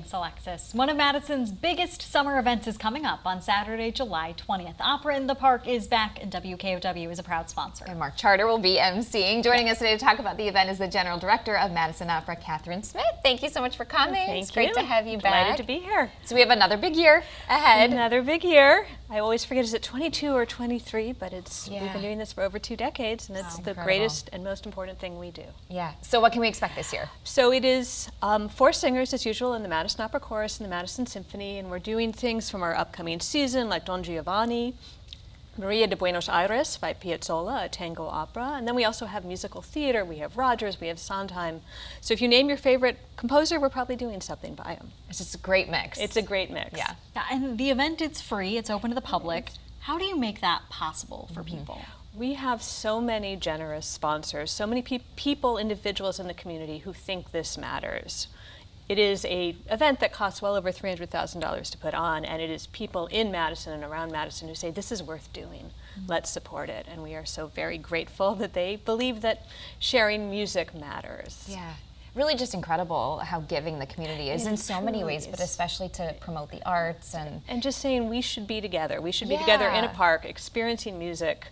Thanks, Alexis. One of Madison's biggest summer events is coming up on Saturday, July 20th. Opera in the Park is back, and WKOW is a proud sponsor. And Mark Charter will be emceeing. Joining us today to talk about the event is the General Director of Madison Opera, Catherine Smith. Thank you so much for coming. It's great to have you back. Delighted to be here. So we have another big year ahead. Another big year. I always forget, is it 22 or 23? But we've been doing this for over 2 decades, and it's the greatest and most important thing we do. Yeah. So what can we expect this year? So it is 4 singers as usual in the Madison Opera Chorus and the Madison Symphony, and we're doing things from our upcoming season like Don Giovanni, Maria de Buenos Aires by Piazzolla, a tango opera, and then we also have musical theater. We have Rogers, we have Sondheim. So if you name your favorite composer, we're probably doing something by him. It's just a great mix. It's a great mix. Yeah, and the event is free. It's open to the public. How do you make that possible for people? We have so many generous sponsors, so many people, individuals in the community who think this matters. It is an event that costs well over $300,000 to put on, and it is people in Madison and around Madison who say, this is worth doing. Let's support it. And we are so very grateful that they believe that sharing music matters. Yeah. Really just incredible how giving the community is in so many ways, but especially to promote the arts. And just saying we should be together. We should be together in a park experiencing music.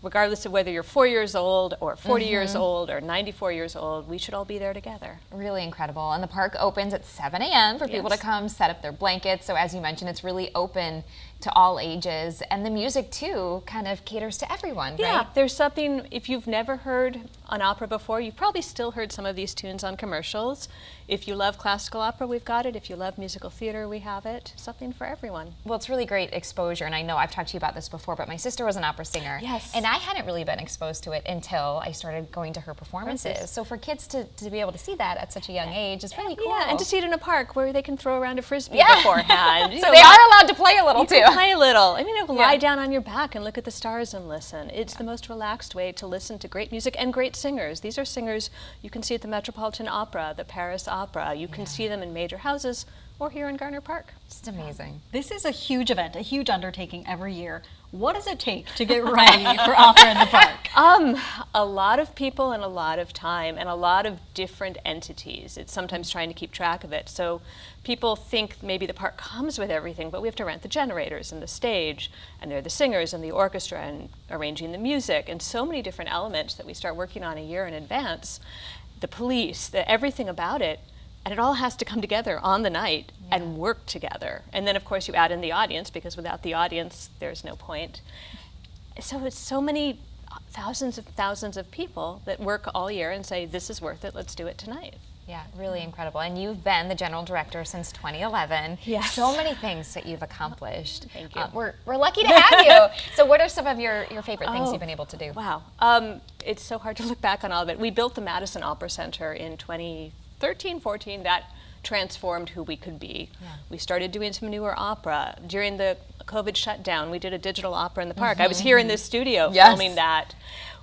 Regardless of whether you're 4 years old or 40 years old or 94 years old, we should all be there together. Really incredible. And the park opens at 7 a.m. for people to come set up their blankets. So as you mentioned, it's really open to all ages. And the music, too, kind of caters to everyone, right? There's something, if you've never heard an opera before, you've probably still heard some of these tunes on commercials. If you love classical opera, we've got it. If you love musical theater, we have it. Something for everyone. Well, it's really great exposure. And I know I've talked to you about this before, but my sister was an opera singer. Yes. And I hadn't really been exposed to it until I started going to her performances. So for kids to be able to see that at such a young age is really cool. Yeah, and to see it in a park where they can throw around a Frisbee beforehand. So they are allowed to play a little, too. Play a little. I mean, lie down on your back and look at the stars and listen. It's the most relaxed way to listen to great music and great singers. These are singers you can see at the Metropolitan Opera, the Paris Opera. You can see them in major houses or here in Garner Park. Just amazing. This is a huge event, a huge undertaking every year. What does it take to get ready for Opera in the Park? A lot of people and a lot of time and a lot of different entities. It's sometimes trying to keep track of it. So people think maybe the park comes with everything, but we have to rent the generators and the stage, and there are the singers and the orchestra and arranging the music, and so many different elements that we start working on a year in advance. The police, everything about it. And it all has to come together on the night and work together. And then, of course, you add in the audience, because without the audience, there's no point. So it's so many thousands of people that work all year and say, this is worth it, let's do it tonight. Yeah, really incredible. And you've been the General Director since 2011. Yes. So many things that you've accomplished. Thank you. We're lucky to have you. So what are some of your favorite things you've been able to do? Wow. It's so hard to look back on all of it. We built the Madison Opera Center in 2013, 14. That transformed who we could be. We started doing some newer opera. During the COVID shutdown, we did a digital opera in the park. I was here in this studio filming that.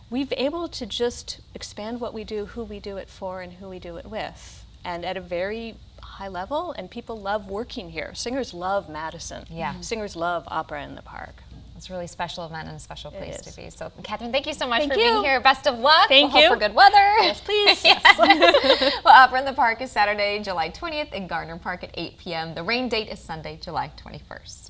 We've been able to just expand what we do, who we do it for, and who we do it with, and at a very high level, and people love working here. Singers love Madison. Singers love Opera in the Park. It's a really special event and a special place to be. So, Catherine, thank you so much for you. being here. Best of luck. Thank we'll you. hope for good weather. Yes, please. Well, Opera in the Park is Saturday, July 20th in Garner Park at 8 p.m. The rain date is Sunday, July 21st.